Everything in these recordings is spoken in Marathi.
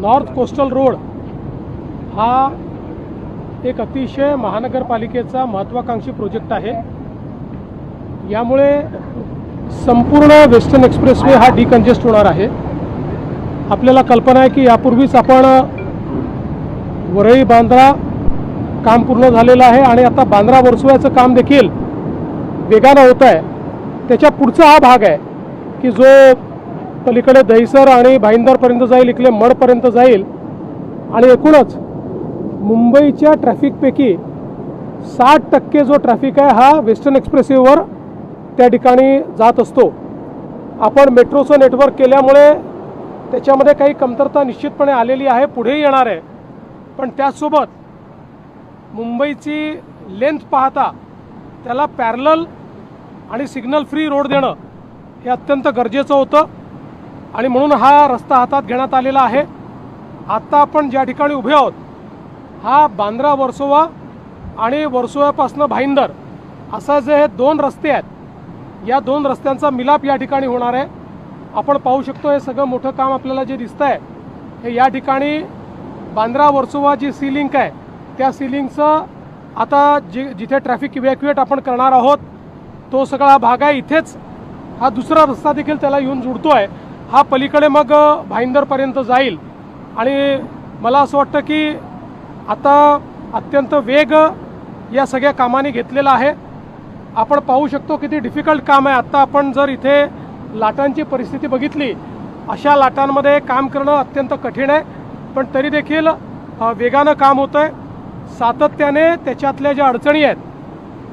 नॉर्थ कोस्टल रोड हा एक अतिशय महानगरपालिकेचा महत्त्वाकांक्षी प्रोजेक्ट आहे। यामुळे संपूर्ण वेस्टर्न एक्सप्रेसवे हा डिकंजेस्ट होणार आहे। आपल्याला कल्पना आहे की यापूर्वीच आपण वरळी बांद्रा काम पूर्ण झालेलं आहे आणि आता बांद्रा वर्सोव्याचं काम देखील वेगानं होत आहे। त्याच्या पुढचा हा भाग आहे की जो पलीकडे दहिसर आणि भाईंदरपर्यंत जाईल, इकडे मडपर्यंत जाईल आणि एकूणच मुंबईच्या ट्रॅफिकपैकी 60% जो ट्रॅफिक आहे हा वेस्टर्न एक्सप्रेसवेवर त्या ठिकाणी जात असतो। आपण मेट्रोचं नेटवर्क केल्यामुळे त्याच्यामध्ये काही कमतरता निश्चितपणे आलेली आहे, पुढेही येणार आहे। पण त्याचसोबत मुंबईची लेंथ पाहता त्याला पॅरलल आणि सिग्नल फ्री रोड देणं हे अत्यंत गरजेचं होतं आणि म्हणून हा रस्ता हातात घेण्यात आलेला आहे। आता आपण ज्या ठिकाणी उभे आहोत हा बांद्रा वर्सोवा आणि वर्सोव्यापासून भाईंदर असा जे हे दोन रस्ते आहेत, या दोन रस्त्यांचा मिलाप या ठिकाणी होणार आहे। आपण पाहू शकतो हे सगळं मोठं काम आपल्याला जे दिसतं आहे हे या ठिकाणी बांद्रा वर्सोवा जी सी लिंक आहे त्या सी लिंकचं आता जिथे ट्रॅफिक इव्हॅक्युएट आपण करणार आहोत तो सगळा भाग आहे। इथेच हा दुसरा रस्ता देखील त्याला येऊन जुळतो आहे। हा पलीकडे मग भाईंदरपर्यंत जाईल आणि मला असं वाटतं की आता अत्यंत वेग या सगळ्या कामाने घेतलेला आहे। आपण पाहू शकतो किती डिफिकल्ट काम आहे। आत्ता आपण जर इथे लाटांची परिस्थिती बघितली, अशा लाटांमध्ये काम करणं अत्यंत कठीण आहे, पण तरी देखील वेगानं काम होतं आहे। सातत्याने त्याच्यातल्या ज्या अडचणी आहेत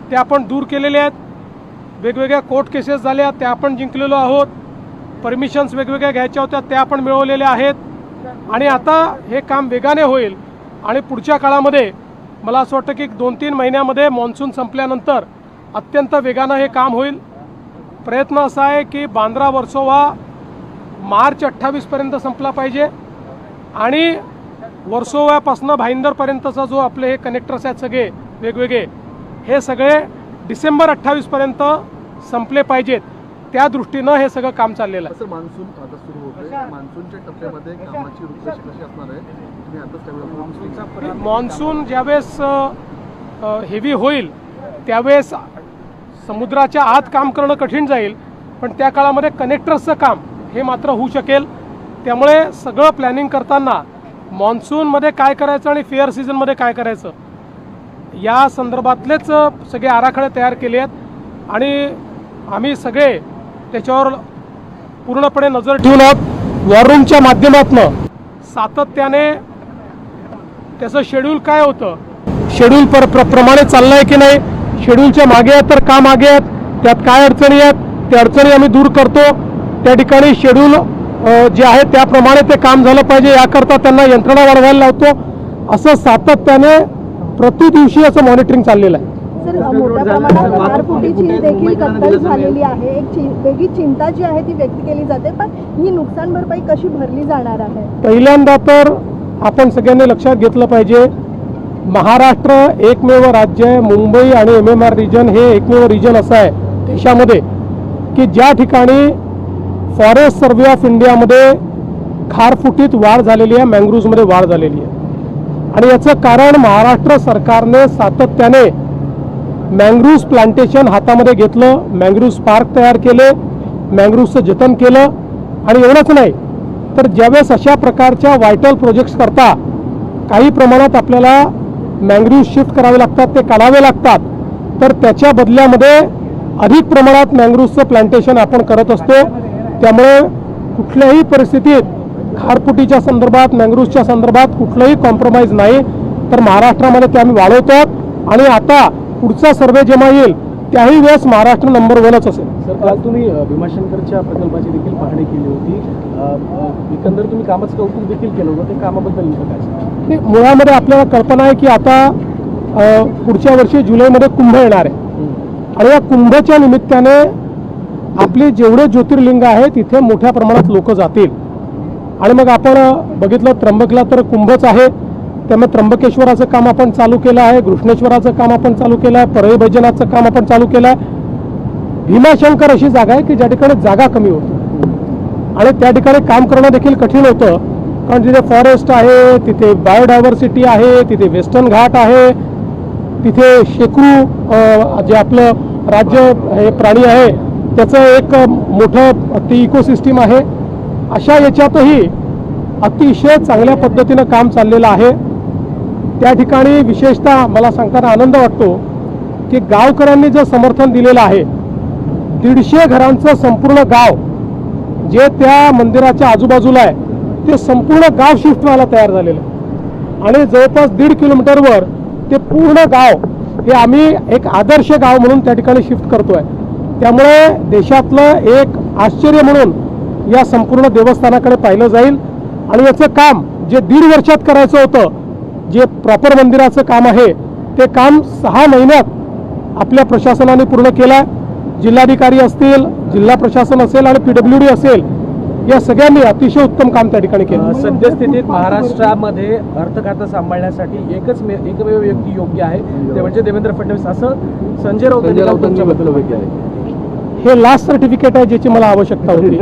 त्या आपण दूर केलेल्या आहेत। वेगवेगळ्या कोर्ट केसेस झाल्या त्या आपण जिंकलेलो आहोत, परमिशन्स वेगवेगळ्या घ्यायच्या होत्या त्या आपण मिळवलेल्या आहेत आणि आता हे काम वेगाने होईल आणि पुढच्या काळामध्ये मला असं वाटतं की 2-3 महिन्यामध्ये मॉन्सून संपल्यानंतर अत्यंत वेगानं हे काम होईल। प्रयत्न असा आहे की बांद्रा वर्सोवा मार्च 28पर्यंत संपला पाहिजे आणि वर्सोव्यापासून भाईंदरपर्यंतचा जो आपले हे कनेक्टर्स आहेत सगळे वेगवेगळे हे सगळे डिसेंबर 28पर्यंत संपले पाहिजेत। त्या दृष्टीनं हे सगळं काम चाललेलं आहे। मान्सून आता सुरू होतोय, मान्सूनच्या टप्प्यामध्ये कामाची रूपरेषा कशी असणार आहे तुम्ही आताच त्यावेळेला? मान्सून ज्यावेळेस हेवी होईल त्यावेळेस समुद्राच्या आत काम करणं कठीण जाईल, पण त्या काळामध्ये कनेक्टर्सचं काम हे मात्र होऊ शकेल। त्यामुळे सगळं प्लॅनिंग करताना मान्सूनमध्ये काय करायचं आणि फेअर सीझनमध्ये काय करायचं या संदर्भातलेच सगळे आराखडे तयार केले आहेत आणि आम्ही सगळे त्याच्यावर पूर्णपणे नजर ठेवून आहोत। वॉर रूमच्या माध्यमातून सातत्याने त्याचं शेड्यूल काय होतं, शेड्यूल प्रमाणे चाललं आहे की नाही, शेड्यूलच्या मागे आहेत तर का मागे आहेत, त्यात काय अडचणी आहेत त्या अडचणी आम्ही दूर करतो। त्या ठिकाणी शेड्यूल जे आहे त्याप्रमाणे ते काम झालं पाहिजे याकरता त्यांना यंत्रणा वाढवायला लावतो। असं सातत्याने प्रति दिवशी असं मॉनिटरिंग चाललेलं आहे। सर, मोठ्या प्रमाणात कारफुटीची देखील कत्तल झालेली आहे। एक वेगळी चिंता जी आहे ती व्यक्त केली जाते, पण ही नुकसान भरपाई कशी भरली जाणार आहे? पहिल्यांदा तर आपण सगळ्यांनी लक्षात घेतलं पाहिजे, महाराष्ट्र एकमेव राज्य आहे, मुंबई आणि MMR रिजन हे एकमेव रिजन असं आहे देशामध्ये की ज्या ठिकाणी फॉरेस्ट सर्वे ऑफ इंडियामध्ये खारफुटीत वाढ झालेली आहे, मँग्रोव्हमध्ये वाढ झालेली आहे आणि याचं कारण महाराष्ट्र सरकारने सातत्याने मँग्रोव्ह प्लांटेशन हातामध्ये घेतलं, मँग्रोव्ह पार्क तयार केले, मँग्रोव्हचं जतन केलं आणि एवढंच नाही तर ज्यावेळेस अशा प्रकारच्या व्हायटल प्रोजेक्ट्स करता काही प्रमाणात आपल्याला मँग्रोव्ह शिफ्ट करावे लागतात, ते काढावे लागतात, तर त्याच्या बदल्यामध्ये अधिक प्रमाणात मँग्रोव्हचं प्लांटेशन आपण करत असतो। त्यामुळे कुठल्याही परिस्थितीत खारफुटीच्या संदर्भात मँग्रोव्हच्या संदर्भात कुठलंही कॉम्प्रोमाइज नाही, तर महाराष्ट्रामध्ये ते आम्ही वाढवतो आणि आता पुढचा सर्वे जेव्हा येईल त्याही वेळेस महाराष्ट्र नंबर 1च असेल। सर, काल तुम्ही भीमाशंकरच्या प्रकल्पाची देखील पाहणी केली होती, एकंदर तुम्ही कामाचं कौतुक देखील केलं होतं, ते कामाबद्दल काय? मुळामध्ये आपल्याला कल्पना आहे की आता पुढच्या वर्षी जुलैमध्ये कुंभ येणार आहे आणि या कुंभच्या निमित्ताने आपले जेवढे ज्योतिर्लिंग आहेत तिथे मोठ्या प्रमाणात लोक जातील आणि मग आपण बघितलं त्र्यंबकला तर कुंभच आहे, त्यामुळे त्र्यंबकेश्वराचं काम आपण चालू केलं आहे, घृष्णेश्वराचं काम आपण चालू केलं आहे, परळी वैजनाथचं काम आपण चालू केलं आहे। भीमाशंकर अशी जागा आहे की ज्या ठिकाणी जागा कमी होती आणि त्या ठिकाणी काम करणं देखील कठीण होतं, कारण तिथे फॉरेस्ट आहे, तिथे बायोडायव्हर्सिटी आहे, तिथे वेस्टर्न घाट आहे, तिथे शेकडो जे आपलं राज्य हे प्राणी आहे त्याचं एक मोठं ती इकोसिस्टीम आहे. अशा याच्यातही अतिशय चांगल्या पद्धतीनं काम चाललेलं आहे. त्या ठिकाणी विशेषतः मला सांगताना आनंद वाटतो की गावकऱ्यांनी जे समर्थन दिलेलं आहे, 150 घरांचं संपूर्ण गाव जे त्या मंदिराच्या आजूबाजूला आहे ते संपूर्ण गाव शिफ्ट व्हायला तयार झालेलं आहे. आणि जवळपास 1.5 किलोमीटरवर ते पूर्ण गाव हे आम्ही एक आदर्श गाव म्हणून त्या ठिकाणी शिफ्ट करतोय. त्यामुळे देशातलं एक आश्चर्य म्हणून या संपूर्ण देवस्थानाकडे पाहिलं जाईल. आणि याचं काम जे 1.5 वर्षात करायचं होतं, जे प्रॉपर मंदिराचं काम आहे ते काम 6 महिन्यात आपल्या प्रशासनाने पूर्ण केलं. जिल्हाधिकारी असतील, जिल्हा प्रशासन असेल आणि PWD असेल, या सगळ्यांनी अतिशय उत्तम काम त्या ठिकाणी केलं. सद्यस्थितीत महाराष्ट्रामध्ये अर्थ खातं सांभाळण्यासाठी एकमेव व्यक्ती योग्य आहे, ते म्हणजे देवेंद्र फडणवीस, असं संजय राऊत तुमच्याबद्दल योग्य आहे. हे लास्ट सर्टिफिकेट आहे ज्याची मला आवश्यकता होती.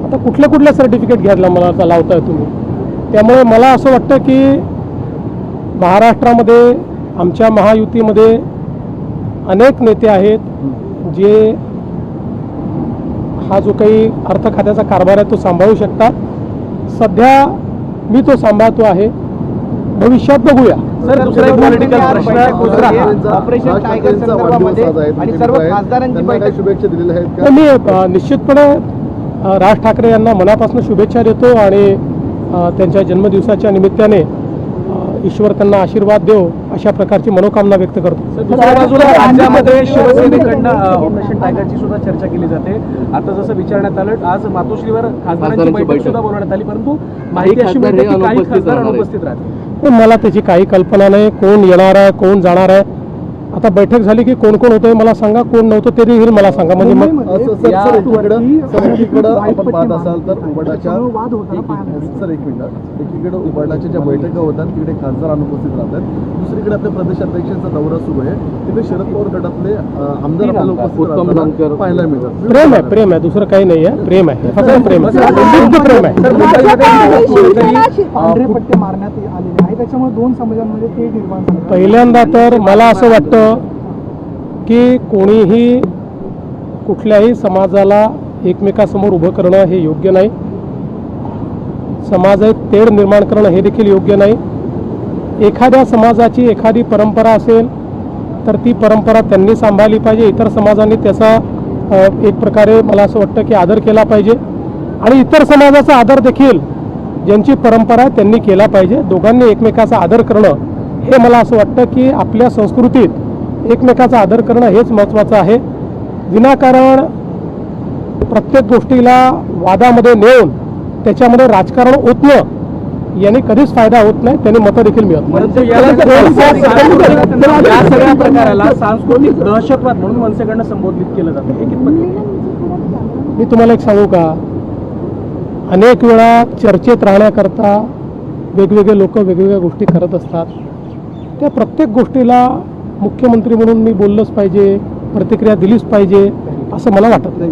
आता कुठल्या सर्टिफिकेट घ्यायला मला लावताय तुम्ही. त्यामुळे मला असं वाटतं की महाराष्ट्रामध्ये आमच्या महायुतीमध्ये अनेक नेते आहेत जे हा जो काही अर्थ खात्याचा कारभार आहे तो सांभाळू शकतात. सध्या मी तो सांभाळतो आहे, भविष्यात बघूया. सर, दुसरा एक पॉलिटिकल प्रश्न ऑपरेशन टायगर संदर्भामध्ये आणि सर्व खासदारांची बैठक शुभेच्छा दिलेल्या आहेत का? मी निश्चितपणे राज ठाकरे यांना मनापासून शुभेच्छा देतो आणि त्यांच्या जन्मदिवसाच्या निमित्ताने ईश्वर त्यांना आशीर्वाद देव अशा प्रकारची मनोकामना व्यक्त करतो. दुसऱ्या बाजूला राज्यामध्ये शिवसेनेकडनं ऑपरेशन टायगरची सुद्धा चर्चा केली जाते. आता जसं विचारण्यात आलं, आज मातोश्रीवर खासदारांची बैठक सुद्धा बोलवण्यात आली, परंतु माहिती अशी मिळते की काही खासदार अनुपस्थित राहतील. मला त्याची काही कल्पना नाही. कोण येणार आहे, कोण जाणार आहे. आता बैठक झाली की कोण कोण होतंय मला सांगा, कोण नव्हतं ते देखील मला सांगा. म्हणजे मग एकीकडं आपण पाहत असाल तर उबाटाच्या एकीकडे उबाटाच्या ज्या बैठका होतात तिकडे खासदार अनुपस्थित राहतात, दुसरीकडे आपल्या प्रदेशाध्यक्षांचा दौरा सुरू आहे, तिथे शरद पवार गटातले आमदार आपल्याला उपस्थित राहताना पाहायला मिळतात. प्रेम आहे, दुसरं काही नाही आहे. प्रेम आहे, फक्त प्रेम आहे, प्रेम आहे. पट्टे मारण्यात आलेले आहे, त्याच्यामुळे 2 समाजांमध्ये ते निर्माण झालं. पहिल्यांदा तर मला असं वाटतं की कोणीही कुठल्याही समाजाला एकमेकासमोर उभं करणं हे योग्य नाही. समाजात तेढ निर्माण करणं हे देखील योग्य नाही. एखाद्या समाजाची एखादी परंपरा असेल तर ती परंपरा त्यांनी सांभाळली पाहिजे. इतर समाजांनी त्याचा एक प्रकारे मला असं वाटतं की आदर केला पाहिजे आणि इतर समाजाचा आदर देखील ज्यांची परंपरा आहे त्यांनी केला पाहिजे. दोघांनी एकमेकाचा आदर करणं हे मला असं वाटतं की आपल्या संस्कृतीत एकमेकाचा आदर करणं हेच महत्त्वाचं आहे. विनाकारण प्रत्येक गोष्टीला वादामध्ये नेऊन त्याच्यामध्ये राजकारण ओतणं याने कधीच फायदा होत नाही, त्याने मतं देखील मिळत नाही. परंतु या सगळ्या प्रकाराला सांस्कृतिक दहशतवाद म्हणून मनसेकडनं संबोधित केलं जातं, हे कितपत? मी तुम्हाला एक सांगू का, अनेक वेळा चर्चेत राहण्याकरता वेगवेगळे लोक वेगवेगळ्या गोष्टी करत असतात. त्या प्रत्येक गोष्टीला मुख्यमंत्री म्हणून मी बोललंच पाहिजे, प्रतिक्रिया दिलीच पाहिजे असं मला वाटत नाही.